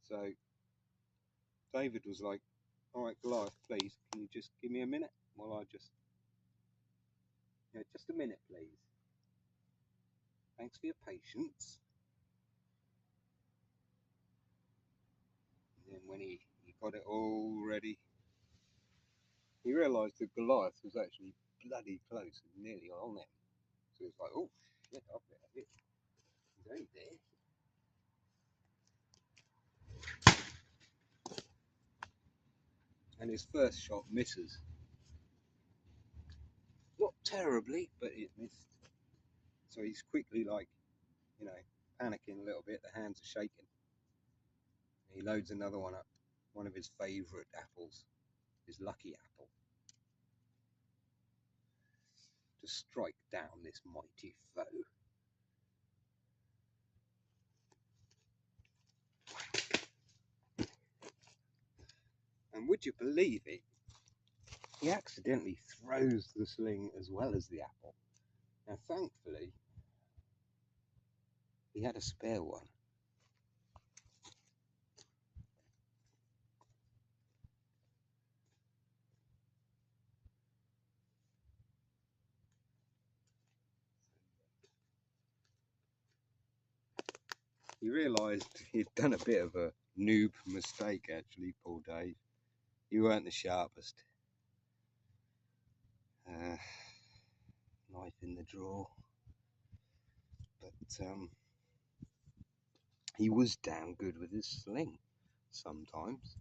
So David was like, all right, Goliath, please, can you just give me a minute while I just, just a minute, please. Thanks for your patience. And then when he got it all ready, he realised that Goliath was actually bloody close and nearly on him. So he was like, oh, shit, I've got it. He's only there. And his first shot misses. Not terribly, but it missed. So he's quickly like, panicking a little bit. The hands are shaking. He loads another one up, one of his favourite apples, his lucky apple, to strike down this mighty foe. And would you believe it? He accidentally throws the sling as well as the apple. Now, thankfully, he had a spare one. He realised he'd done a bit of a noob mistake, actually, poor Dave. He weren't the sharpest. Knife in the drawer. But he was damn good with his sling sometimes.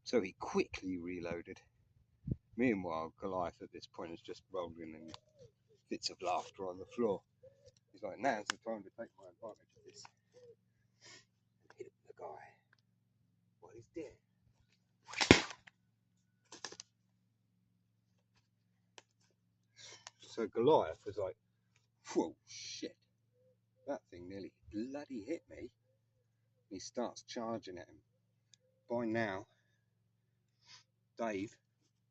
So he quickly reloaded. Meanwhile, Goliath at this point is just rolling in fits of laughter on the floor. He's like, now's the time to take my advantage of this. And hit the guy while he's dead. So Goliath was like, whoa, shit. That thing nearly bloody hit me. He starts charging at him. By now, Dave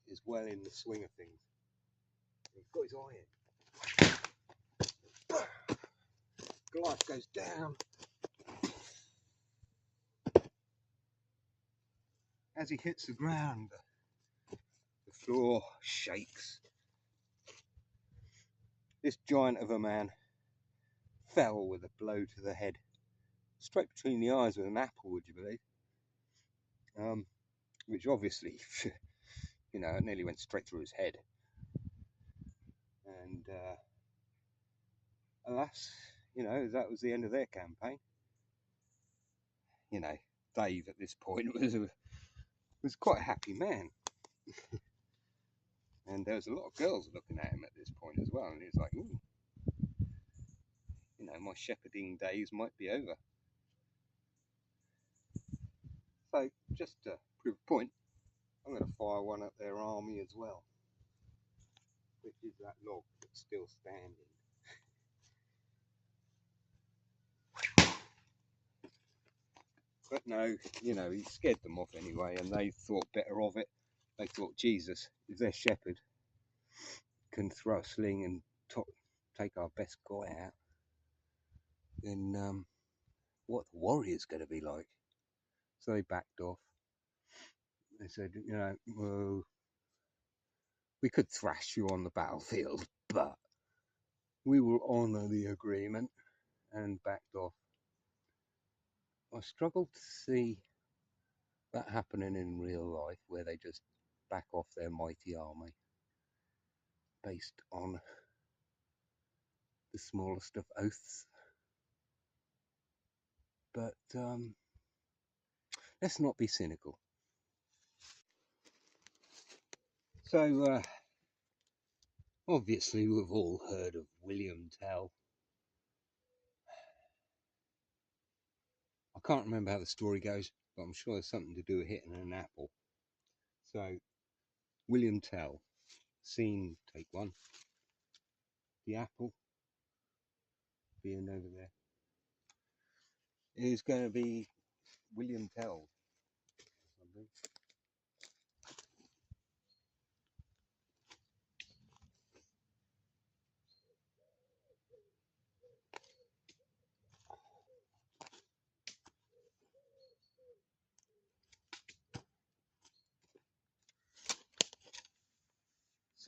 is well in the swing of things. He's got his eye in. Goliath goes down. As he hits the ground, the floor shakes. This giant of a man fell with a blow to the head, straight between the eyes with an apple, would you believe? Which obviously, it nearly went straight through his head. And alas, that was the end of their campaign. Dave at this point was quite a happy man. And there was a lot of girls looking at him at this point as well. And he was like, ooh, my shepherding days might be over. So, just to prove a point, I'm going to fire one at their army as well, which is that log that's still standing. But no, he scared them off anyway, and they thought better of it. They thought, Jesus, if their shepherd can throw a sling and take our best guy out, then what the warrior's going to be like? So they backed off. They said, well, we could thrash you on the battlefield, but we will honour the agreement, and backed off. I struggle to see that happening in real life, where they just back off their mighty army based on the smallest of oaths. But let's not be cynical. So obviously we've all heard of William Tell. I can't remember how the story goes, but I'm sure there's something to do with hitting an apple. So William Tell, scene take one. The apple being over there is going to be William Tell.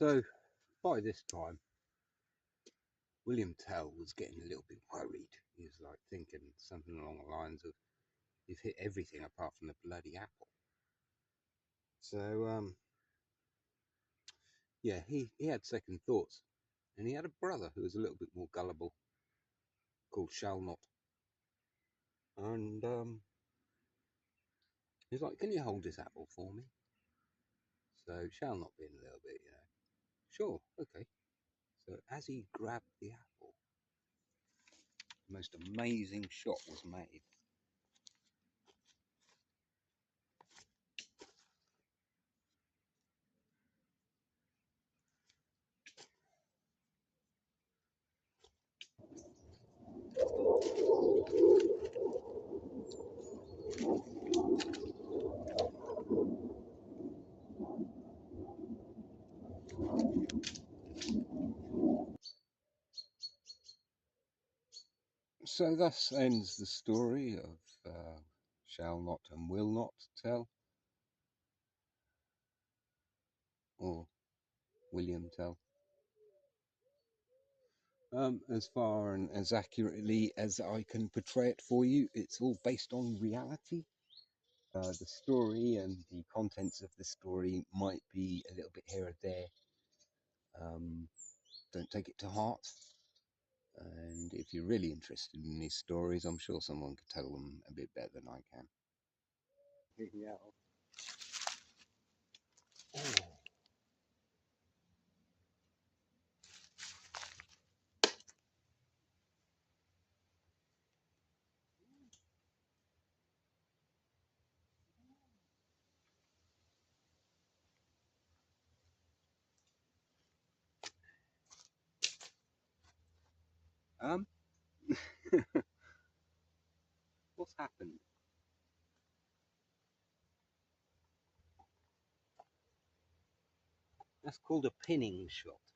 So by this time, William Tell was getting a little bit worried. He was like thinking something along the lines of, "You've hit everything apart from the bloody apple." So yeah, he had second thoughts, and he had a brother who was a little bit more gullible, called Shall Not, and he was like, "Can you hold this apple for me?" So Shall Not being a little bit, sure, okay. So as he grabbed the apple, the most amazing shot was made. So thus ends the story of Shall Not and Will Not Tell, or William Tell. As far and as accurately as I can portray it for you, it's all based on reality. The story and the contents of the story might be a little bit here or there. Don't take it to heart. And if you're really interested in these stories, I'm sure someone could tell them a bit better than I can. Yeah. Um, what's happened? That's called a pinning shot.